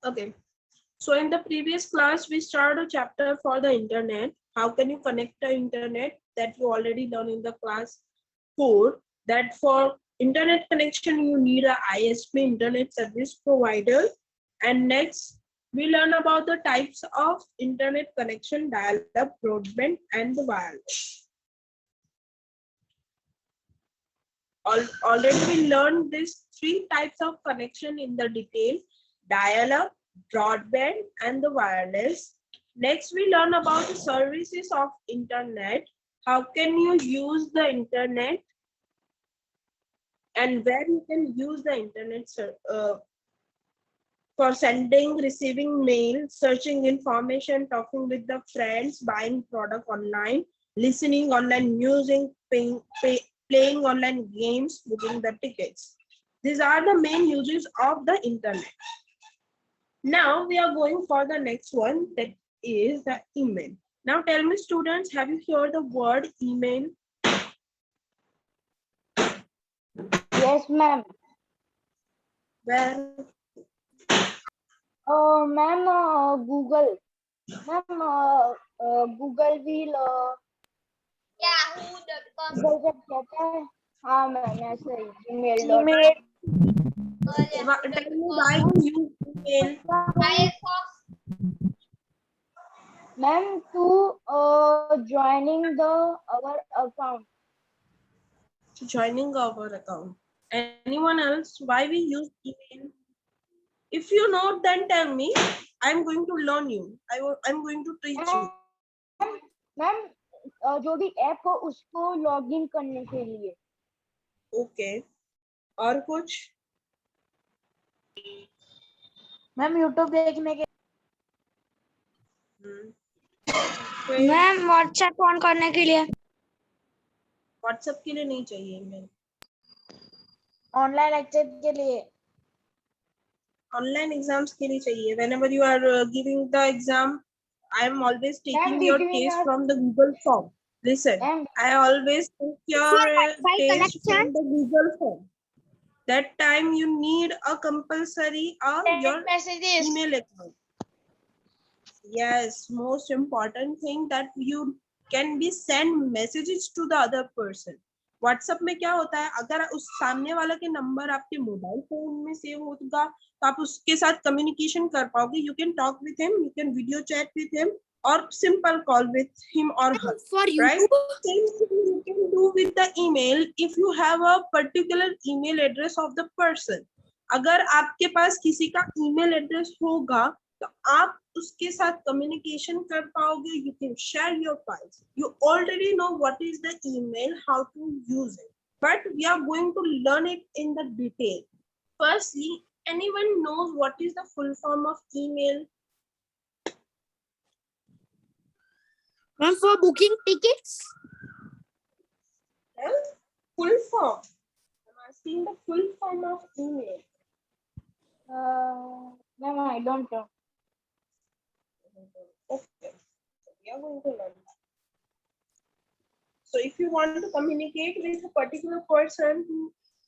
Okay. So in the previous class, we started a chapter for the internet. How can you connect the internet? That you already learned in the class 4. That for internet connection, you need a ISP, internet service provider. And next, we learn about the types of internet connection, dial-up, broadband, and the wireless. Already we learned these 3 types of connection in the detail: dial-up, broadband, and the wireless. Next, we learn about the services of internet. How can you use the internet and where you can use the internet for sending, receiving mail, searching information, talking with the friends, buying product online, listening online music, playing online games, booking the tickets. These are the main uses of the internet. Now we are going for the next one, that is the email. Now tell me students, have you heard the word email? Yes, ma'am. Where? Ma'am, Google. Ma'am, Google will Yahoo.com. Google जब कहता है हाँ ma'am ऐसे ही Email. Tell me why you use email. Firefox. Ma'am to joining the our account. Joining our account. Anyone else? Why we use email? If you know, then tell me. I'm going to learn you. I'm going to teach you. Ma'am जो भी app हो उसको login करने के लिए. Okay. और कुछ? Ma'am YouTube देखने के. मैम व्हाट्सएप ऑन करने के लिए. व्हाट्सएप के लिए नहीं चाहिए email. ऑनलाइन लेक्चर के लिए. Online exams के लिए चाहिए. Whenever you are giving the exam, I am always taking your test from the Google form. Listen, I always take your test from the Google form. That time you need a compulsory your email account. Yes, most important thing that you can be send messages to the other person. WhatsApp में क्या होता है, अगर उस सामने वाला के number आपके मोबाइल फोन में सेव होगा तो आप उसके साथ कम्युनिकेशन कर पाओगे. You can talk with him, you can video chat with him और सिंपल कॉल विथ हिम और हर. Right? Same thing you can do with the email if you have a particular email address of the person. अगर आपके पास किसी का email address होगा तो आप उसके साथ कम्युनिकेशन कर पाओगे. You can share your files. You already know what is the email, how to use it, but we are going to learn it in the detail. Firstly, anyone knows what is the full form of email? For booking tickets. Well, full form. I'm asking the full form of email. No, I don't know. Okay, so we are going to learn that. So if you want to communicate with a particular person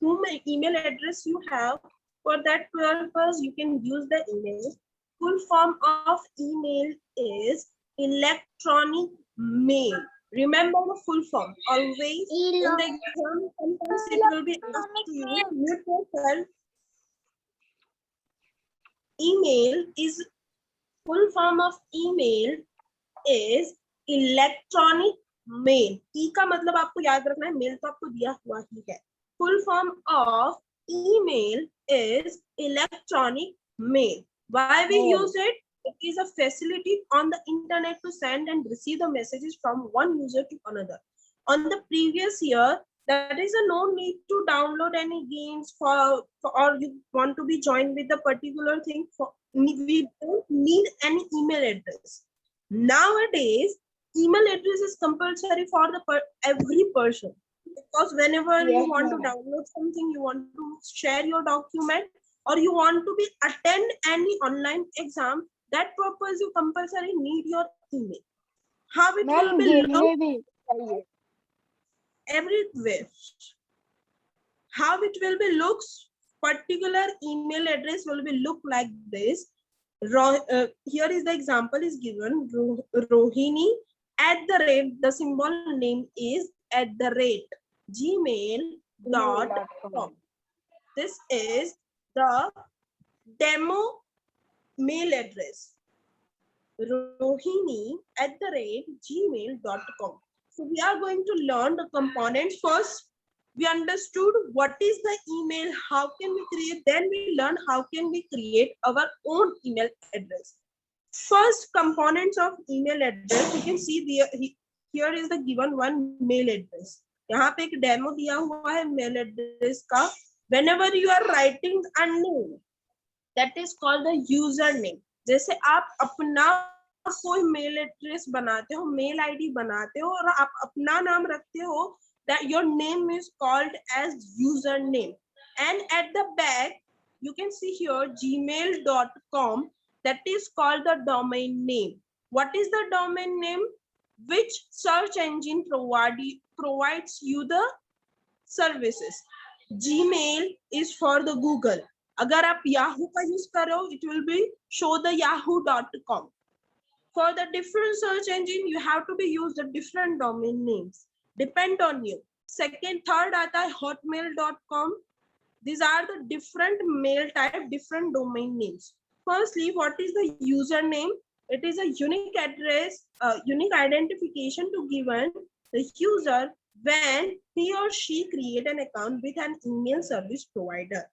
whom email address you have, for that purpose you can use the email. Full form of email is electronic mail. Remember the full form. Always in the exam, sometimes it will be asked to you. Mute yourself. Email is full form of email is electronic mail. E का मतलब आपको याद रखना है, mail तो आपको दिया हुआ ही है. Full form of email is electronic mail. Why we use it? It is a facility on the internet to send and receive the messages from one user to another. On the previous year, there is a no need to download any games for or you want to be joined with a particular thing. We don't need any email address. Nowadays, email address is compulsory for the every person, because whenever you want to download something, you want to share your document, or you want to be attend any online exam, that purpose you compulsory need your email. How it will be look everywhere. How it will be looks, particular email address will be look like this. Here is the example is given. Rohini @ the symbol name is @gmail.com. This is the demo mail address. Rohini @gmail.com. So we are going to learn the components first. We understood what is the email, how can we create, then we learn how can we create our own email address. First components of email address, you can see here is the given one mail address. यहाँ पे एक demo दिया हुआ है mail address का. Whenever you are writing a name, that is called the user name. जैसे आप अपना कोई मेल एड्रेस बनाते हो, मेल आईडी बनाते हो और आप अपना नाम रखते हो, that your name is called as username. And at the back you can see here gmail.com, that is called the domain name. What is the domain name? Which search engine provides you the services? Gmail is for the Google. अगर आप Yahoo का use कर रहे हो, it will be show the yahoo.com. For the different search engine, you have to be use the different domain names. Depend on you. Third आता है hotmail.com. These are the different mail type, different domain names. Firstly, what is the username? It is a unique address, unique identification to given the user when he or she create an account with an email service provider.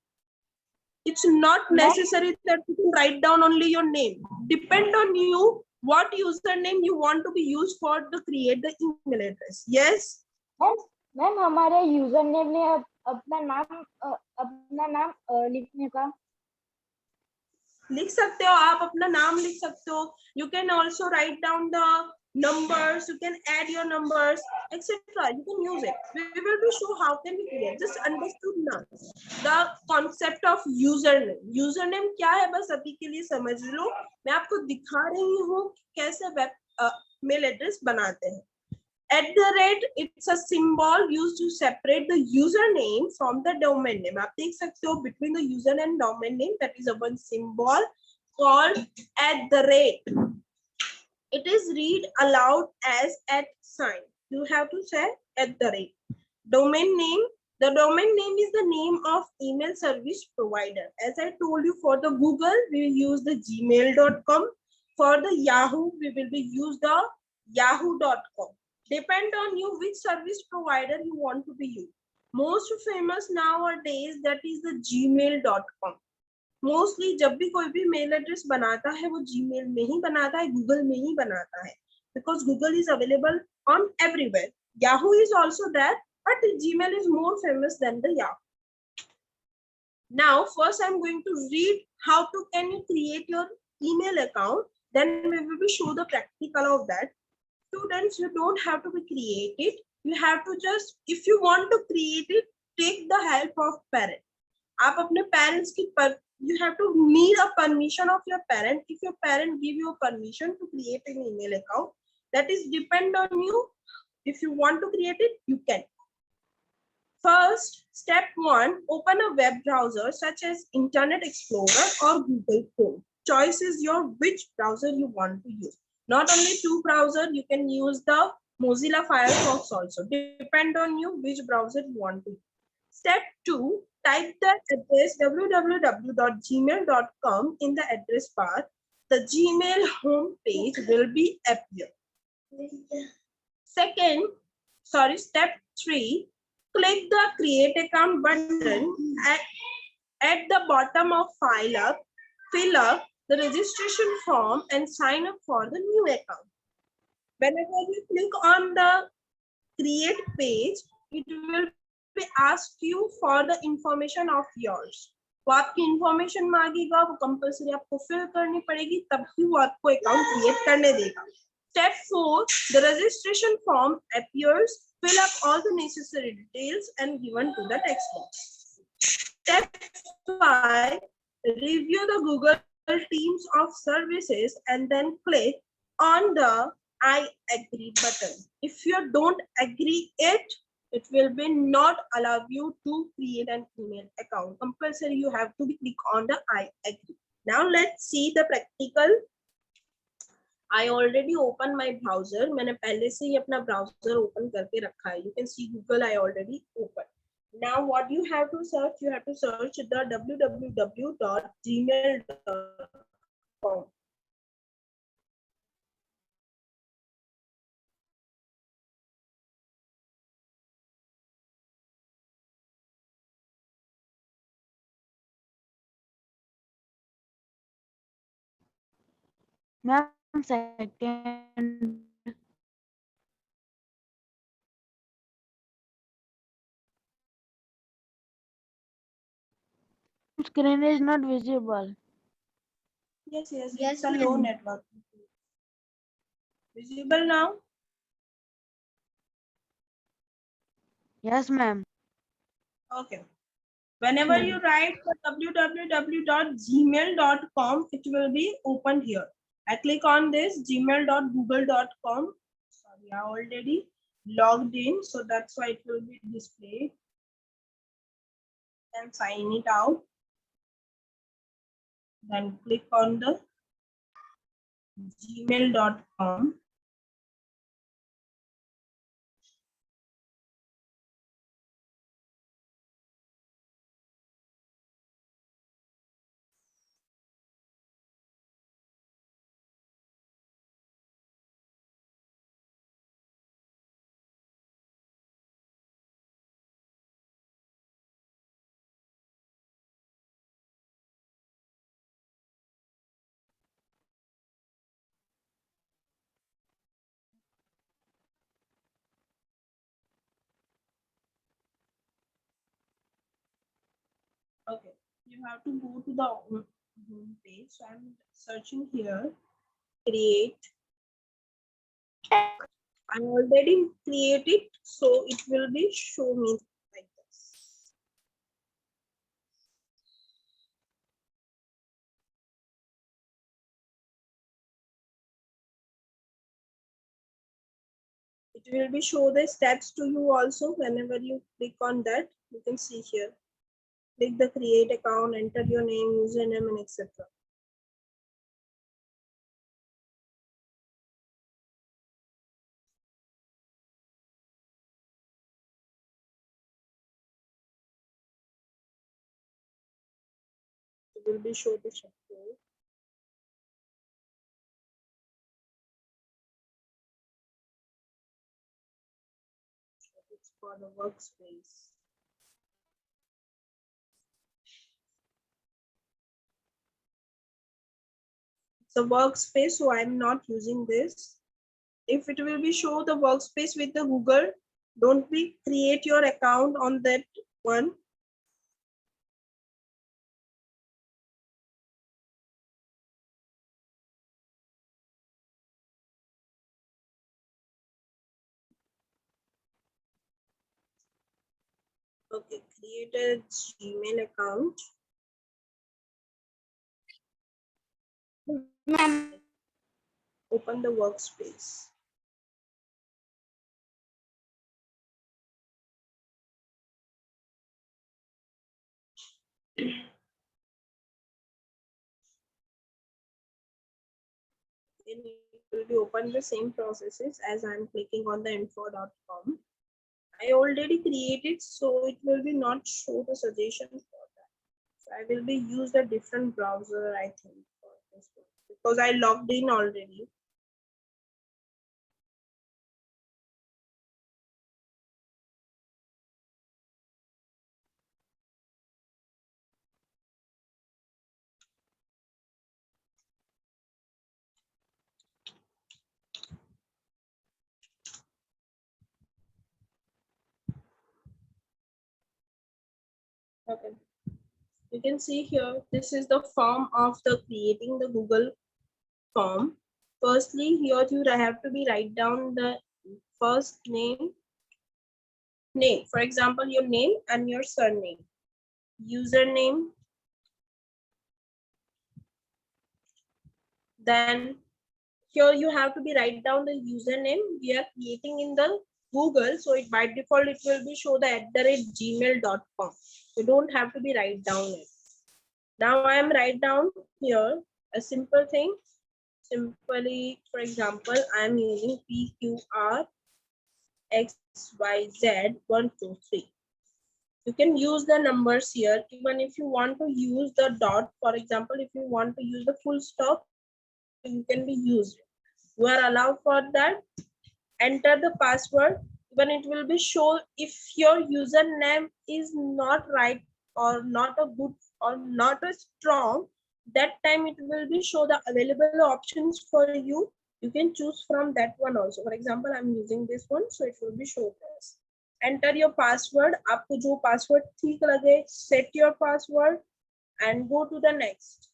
It's not necessary that you can write down only your name. Depend on you what username you want to be used for to create the email address. Yes? Ma'am हमारे user name ने अपना नाम लिखने का लिख सकते हो, आप अपना नाम लिख सकते हो. You can also write down the numbers, you can add your numbers, etc. You can use it. We will be show how can we create. Just understood now the concept of username. Username क्या है बस अभी के लिए समझ लो. मैं आपको दिखा रही हूँ कैसे वेब मेल एड्रेस बनाते हैं. @ it's a symbol used to separate the username from the domain name. आप देख सकते हो between the user and domain name, that is a one symbol called @. It is read aloud as @sign. You have to say @. Domain name. The domain name is the name of email service provider. As I told you, for the Google, we will use the gmail.com. For the Yahoo, we will be use the yahoo.com. Depend on you which service provider you want to be used. Most famous nowadays, that is the gmail.com. Mostly जब भी कोई भी mail address बनाता है वो Gmail में ही बनाता है, गूगल में ही बनाता है, because Google is available on everywhere. Yahoo is also there, but Gmail is more famous than the Yahoo. Now first I'm going to read how to can you create your email account, then we will be show the practical of that. Students, you don't have to be created. You have to just, if you want to create it, take the help of parent. आप अपने parents की you have to need a permission of your parent. If your parent give you permission to create an email account, that is depend on you. If you want to create it, you can. First, step 1, open a web browser such as Internet Explorer or Google Chrome. Choice is your which browser you want to use. Not only 2 browsers, you can use the Mozilla Firefox also. Depend on you which browser you want to use. Step 2, type the address www.gmail.com in the address bar. The Gmail home page will be appear. Step 3, click the create account button at the bottom of fill up the registration form and sign up for the new account. Whenever you click on the create page, it will be asked you for the information of yours. वो आपकी information मांगेगा, वो compulsory आपको fill करनी पड़ेगी, तब ही वो आपको account create करने देगा. Step 4, the registration form appears. Fill up all the necessary details and given to the text box. Step 5, review the Google Teams of services and then click on the I agree button. If you don't agree it will be not allow you to create an email account. Compulsory you have to click on the I agree. Now let's see the practical. I already opened my browser. मैंने पहले से ही अपना browser open करके रखा है. You can see Google I already opened. Now what you have to search? You have to search the www.gmail.com. Ma'am, second. Screen is not visible. Yes, Yes, it's a low ma'am. network. Visible now? Yes, ma'am. Okay. Whenever you write the www.gmail.com, it will be open here. I click on this gmail.google.com. Sorry, I already logged in, so that's why it will be displayed. And sign it out. Then click on the gmail.com. Okay, you have to go to the home page. So I'm searching here, create. I already created, so it will be show me like this. It will be show the steps to you also. Whenever you click on that, you can see here. Click the create account, enter your name, username, and etc. It will be show the code. It's for the workspace. It's a workspace, so I'm not using this. If it will be show the workspace with the Google, don't be create your account on that one. Okay, create a Gmail account. Ma'am. Open the workspace. Then it will be open the same processes as I'm clicking on the info.com. I already created, so it will be not show the suggestions for that. So I will be use a different browser, I think, for this one, because I logged in already. Okay. You can see here, this is the form of the creating the Google form. Firstly, here you have to be write down the first name. For example, your name and your surname. Username. Then here you have to be write down the username we are creating in the Google. So it by default, it will be show the @gmail.com. You don't have to be write down it. Now I am write down here a simple thing. Simply, for example, I am using PQR XYZ 1 2 3. You can use the numbers here. Even if you want to use the dot, for example, if you want to use the full stop, you can be used. You are allowed for that. Enter the password. Even it will be show if your username is not right or not a good or not a strong. That time it will be show the available options for you. You can choose from that one also. For example, I'm using this one, so it will be show this. Enter your password. आपको जो password ठीक लगे, set your password and go to the next.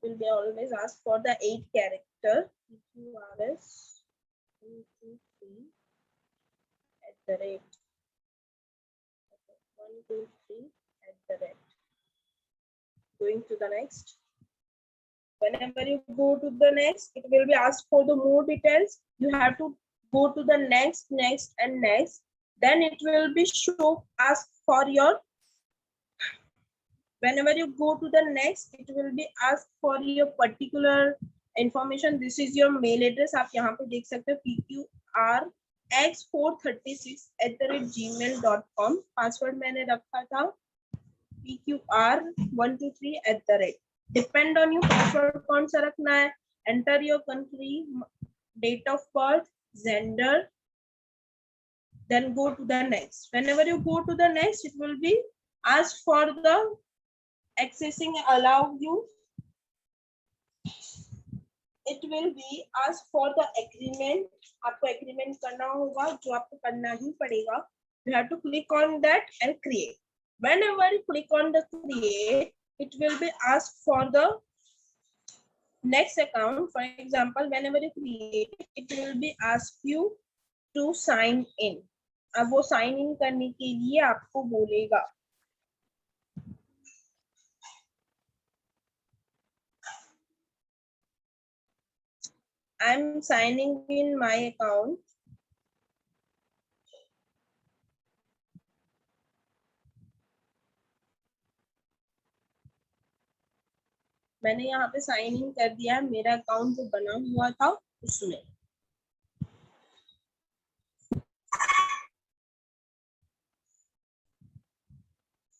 Will be always asked for the 8 character PQRS 1 2 3 at the rate 1 2 3 at the rate. Going to the next. Whenever you go to the next, it will be asked for the more details. You have to go to the next, next, and next. Then it will be show ask for your. Whenever you go to the next, it will be asked for your particular information. This is your mail address. आप यहाँ पे देख सकते हो PQRX436@gmail.com. Password मैंने रखा था PQR123@. Depend on your password कौन सा रखना है. Enter your country, date of birth, gender. Then go to the next. Whenever you go to the next, it will be asked for the accessing allow you. It will be asked for the agreement. आपको agreement करना होगा, जो आपको करना ही पड़ेगा. You have to click on that and create. Whenever you click on the create, it will be asked for the next account. For example, whenever you create, it will be asked you to sign in. अब वो sign in करने के लिए आपको बोलेगा. I'm signing in my account. मैंने यहाँ पे साइन इन कर दिया है. मेरा अकाउंट जो बना हुआ था उसमें.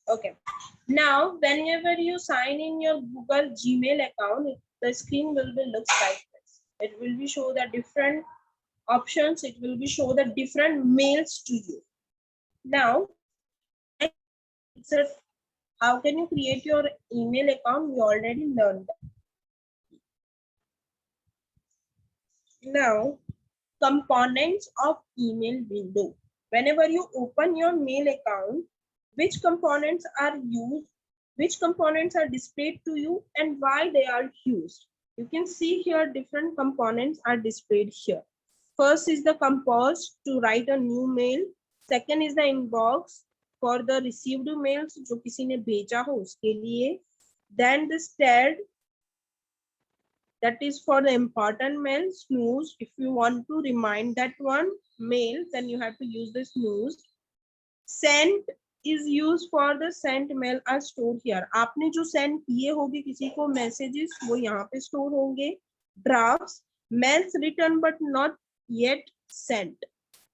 Okay. Now, whenever you sign in your Google Gmail account, the screen will be looks like this. It will be show the different options. It will be show the different mails to you. Now, it's a, how can you create your email account? We already learned that. Now, components of email window. Whenever you open your mail account, which components are used, which components are displayed to you, and why they are used. You can see here different components are displayed here. First is the compose to write a new mail. Second is the inbox for the received mails जो किसी ने भेजा हो उसके लिए. Then the stead, that is for the important mail. Snooze, if you want to remind that one mail, then you have to use the snooze. Send is used for the sent mail are stored here. आपने जो send किए होंगे किसी को messages, वो यहाँ पे store होंगे. Drafts, mails written but not yet sent.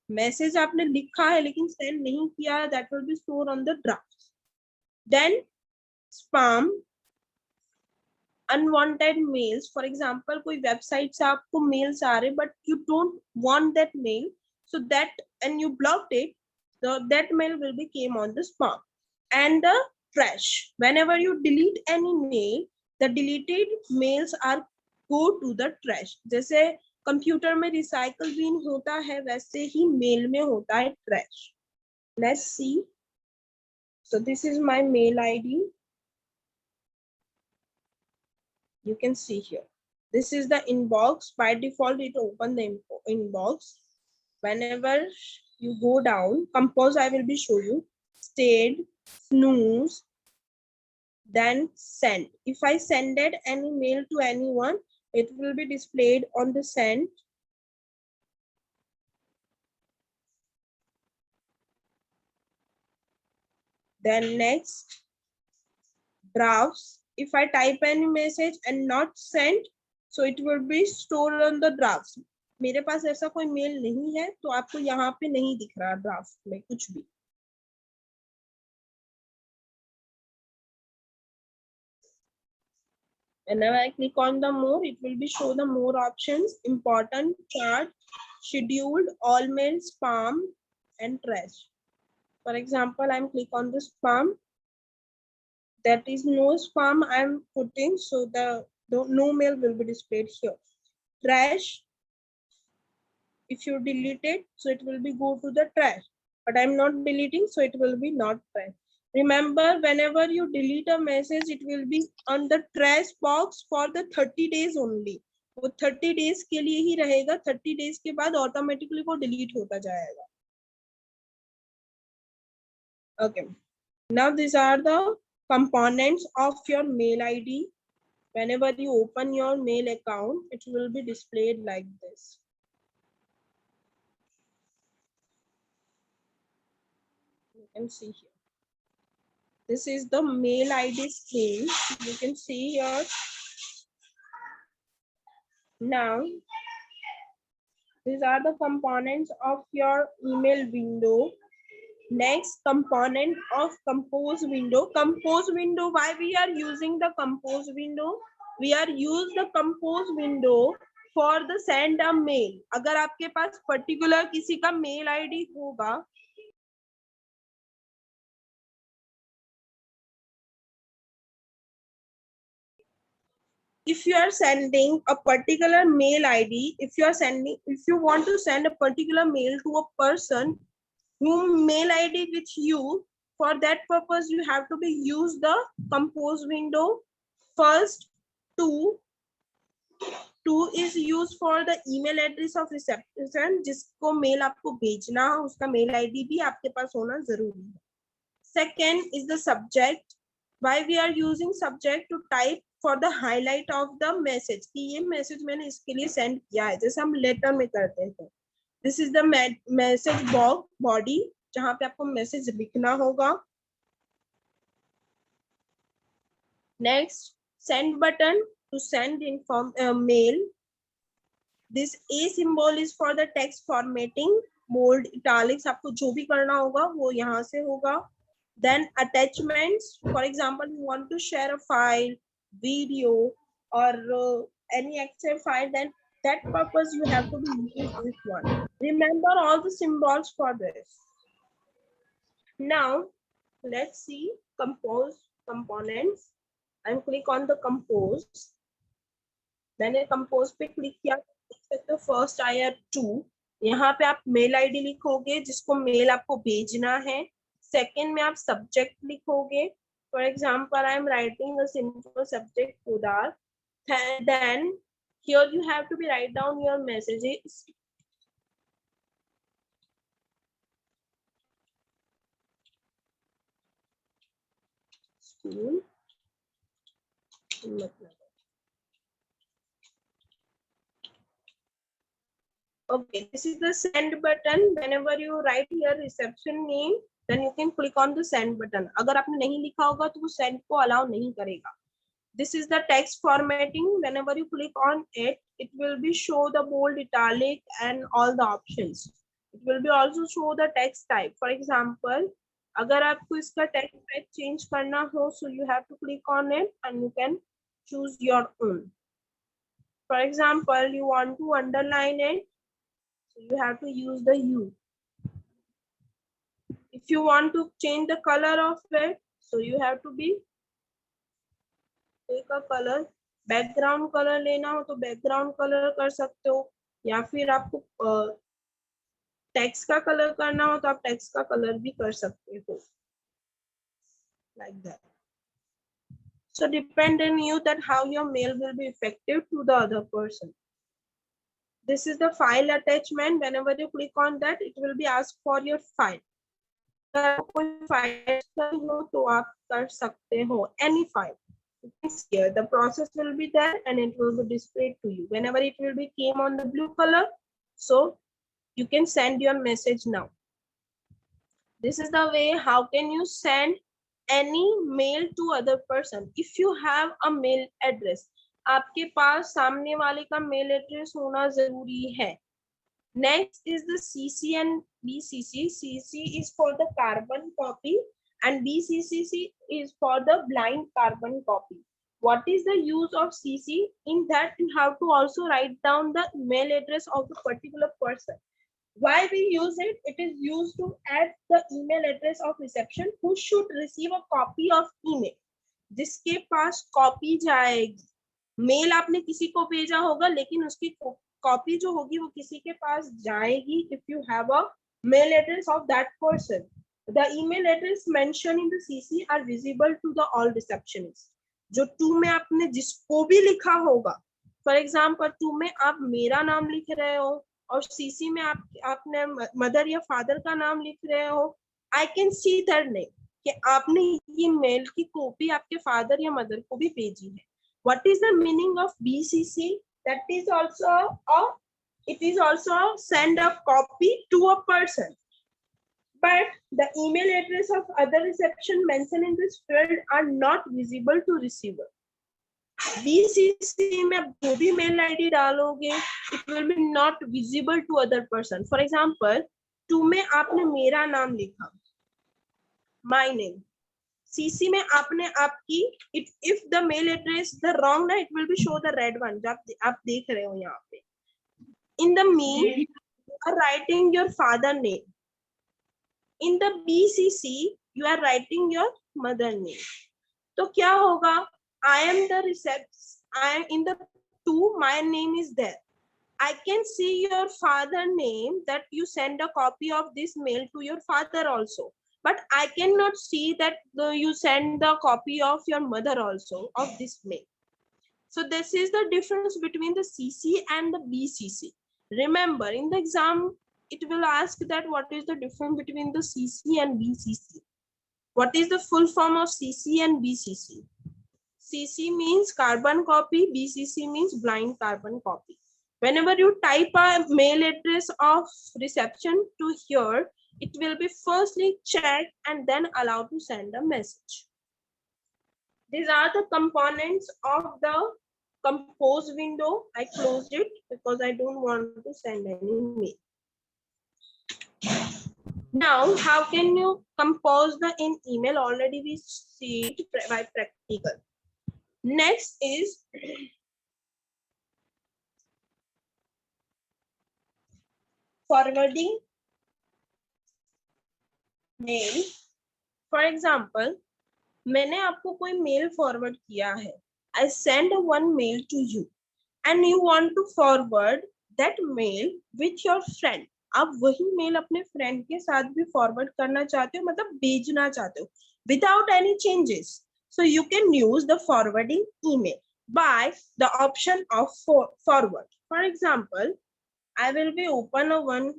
Message आपने लिखा है लेकिन send नहीं किया है, that will be stored on the drafts. Then spam, unwanted mails. For example, कोई website से आपको mails आ रहे but you don't want that mail, so that and you blocked it, so that mail will be came on the spam. And the trash. Whenever you delete any mail, the deleted mails are go to the trash. जैसे computer में recycle bin होता है वैसे ही mail में होता है trash. Let's see. So this is my mail ID. You can see here. This is the inbox. By default, it open the inbox. Whenever you go down, compose I will be show you. Stayed, snooze, then send. If I sended any mail to anyone, it will be displayed on the send. Then next, drafts. If I type any message and not sent, so it will be stored on the drafts. मेरे पास ऐसा कोई mail नहीं है तो आपको यहाँ पे नहीं दिख रहा ड्राफ्ट में कुछ भी. Whenever I click on the more, it will be show the more options: important, chart, scheduled, all mail, spam, and trash. For example, I'm click on the spam. That is no spam I'm putting, so the no mail will be displayed here. Trash, if you delete it, so it will be go to the trash, but I'm not deleting, so it will be not trash. Remember, whenever you delete a message, it will be on the trash box for the 30 days only. वो 30 days के लिए ही रहेगा. 30 days के बाद automatically वो delete होता जाएगा. Okay. Now these are the components of your mail ID. Whenever you open your mail account, it will be displayed like this. You can see here. This is the mail ID screen. You can see here. Now, these are the components of your email window. Next, component of compose window. Compose window, why we are using the compose window? We are use the compose window for the send a mail. अगर आपके पास particular किसी का mail ID होगा, if you are sending a particular mail ID, if you want to send a particular mail to a person whom mail ID with you, for that purpose you have to be use the compose window. First, two is used for the email address of recipient, जिसको mail आपको भेजना है उसका mail ID भी आपके पास होना जरूरी है. Second is the subject. Why we are using subject? To type for the highlight of the message कि ये message मैंने इसके लिए send किया है, जैसे हम letter में करते हैं. This is the message box body जहाँ पे आपको message लिखना होगा. Next, send button to send mail. This A symbol is for the text formatting. Bold, italics आपको जो भी करना होगा वो यहाँ से होगा. Then attachments, for example, you want to share a file, video, or any Excel file, then that purpose you have to use this one. Remember all the symbols for this. Now, let's see compose components. And click on the compose. Then a compose पे click किया, देख सकते हो first आया 2. यहाँ पे आप mail ID लिखोगे जिसको mail आपको भेजना है. Second में आप subject लिखोगे. For example, I am writing a simple subject Udar. Then here you have to be write down your messages. School. Okay, this is the send button. Whenever you write your reception name, then you can click on the send button. अगर आपने नहीं लिखा होगा तो वो send को allow नहीं करेगा. This is the text formatting. Whenever you click on it, it will be show the bold, italic, and all the options. It will be also show the text type. For example, अगर आपको इसका text type change करना हो, so you have to click on it and you can choose your own. For example, you want to underline it, so you have to use the U. If you want to change the color of it, so you have to be take a color. Background color लेना हो तो background color कर सकते हो, या फिर आपको text का color करना हो तो आप text का color भी कर सकते हो. Like that. So depend on you that how your mail will be effective to the other person. This is the file attachment. Whenever you click on that, it will be asked for your file. अगर कोई file हो तो आप कर सकते हो any file. Here the process will be there and it will be displayed to you. Whenever it will be came on the blue color, so you can send your message now. This is the way how can you send any mail to other person. If you have a mail address, आपके पास सामने वाले का mail address होना जरूरी है. Next is the CC and BCC. CC is for the carbon copy and BCC is for the blind carbon copy. What is the use of CC? In that you have to also write down the email address of the particular person. Why we use it? It is used to add the email address of reception who should receive a copy of email. जिसके पास copy जाएगी, mail आपने किसी को भेजा होगा लेकिन उसकी copy जो होगी वो किसी के पास जाएगी. If you have a mail address of that person, the email address mentioned in the CC are visible to the all receptionists. जो 2 में आपने जिसको भी लिखा होगा, फॉर एग्जाम्पल 2 में आप मेरा नाम लिख रहे हो और CC में आपने मदर या फादर का नाम लिख रहे हो, I can see that name कि आपने ये मेल की कॉपी आपके फादर या मदर को भी भेजी है. What is the meaning of BCC? That is also send a copy to a person. But the email address of other reception mentioned in this field are not visible to receiver. BCC में जो भी mail ID डालोगे, it will be not visible to other person. For example, 2 में आपने मेरा नाम लिखा, my name. CC में आपने आपकी, if the mail address the wrong ना, it will be show the red one जो आप देख रहे हो यहाँ पे. In the mean, you are writing your father name. In the BCC, you are writing your mother name. तो क्या होगा? I am the reception. I am in the 2. My name is there. I can see your father name that you send a copy of this mail to your father also. But I cannot see that you send the copy of your mother also of this mail. So this is the difference between the CC and the BCC. Remember, in the exam, it will ask that what is the difference between the CC and BCC. What is the full form of CC and BCC? CC means carbon copy, BCC means blind carbon copy. Whenever you type a mail address of reception to here, it will be firstly checked and then allowed to send a message. These are the components of the compose window. I closed it because I don't want to send any mail. Now, how can you compose the in email? Already we see it by practical. Next is forwarding mail. For example, मैंने आपको कोई mail forward किया है. I send one mail to you and you want to forward that mail with your friend. आप वही mail अपने friend के साथ भी फॉरवर्ड करना चाहते हो, मतलब भेजना चाहते हो, without any changes. So you can use the forwarding email by the option of forward. For example, I will be open a one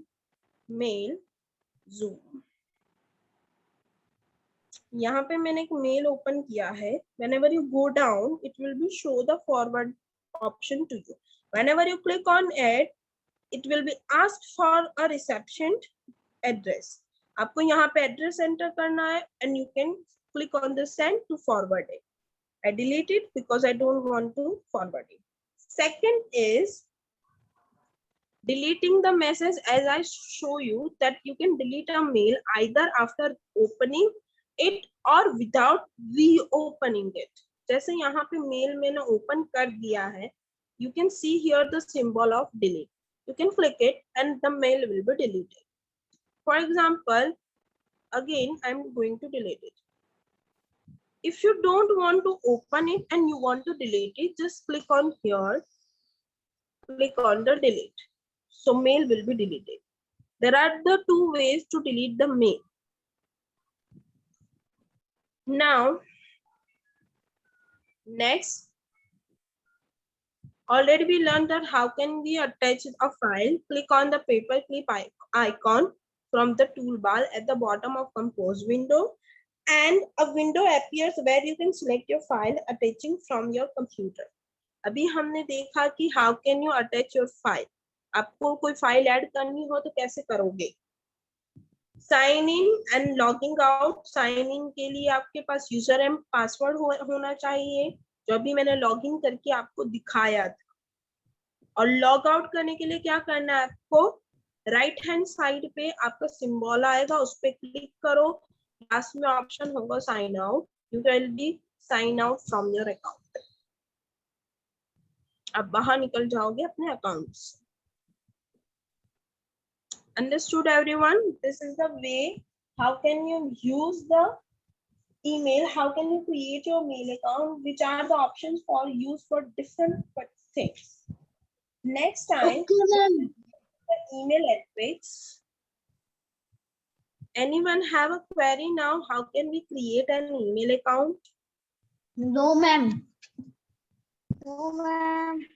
mail Zoom. यहाँ पे मैंने एक मेल ओपन किया है. Whenever you go down, it will be show the forward option to you. Whenever you click on it, it will be asked for a reception address. आपको यहाँ पे address enter करना है and you can click on the send to forward it. I delete it because I don't want to forward it. Second is deleting the message. As I show you that you can delete a mail either after opening it or without reopening it. जैसे यहाँ पे mail मैंने open कर दिया है, you can see here the symbol of delete. You can click it and the mail will be deleted. For example, again I'm going to delete it. If you don't want to open it and you want to delete it, just click on here, click on the delete. So mail will be deleted. There are the 2 ways to delete the mail. Now, next, already we learned that how can we attach a file. Click on the paperclip icon from the toolbar at the bottom of compose window and a window appears where you can select your file attaching from your computer. अभी हमने देखा कि how can you attach your file. आपको कोई file add करनी हो तो कैसे करोगे. Sign in and logging out. Sign in के लिए आपके पास यूजर एंड पासवर्ड होना चाहिए, जो अभी मैंने लॉग इन करके आपको दिखाया था। और लॉग आउट करने के लिए क्या करना है आपको, राइट हैंड साइड पे आपका सिंबल आएगा, उस पर क्लिक करो, लास्ट में ऑप्शन होगा sign out, you will be sign out from your account. अब बाहर निकल जाओगे अपने अकाउंट से। Understood everyone? This is the way how can you use the email, how can you create your mail account, which are the options for use for different things. Next time, the email address. Anyone have a query now? How can we create an email account? No, ma'am. No, ma'am.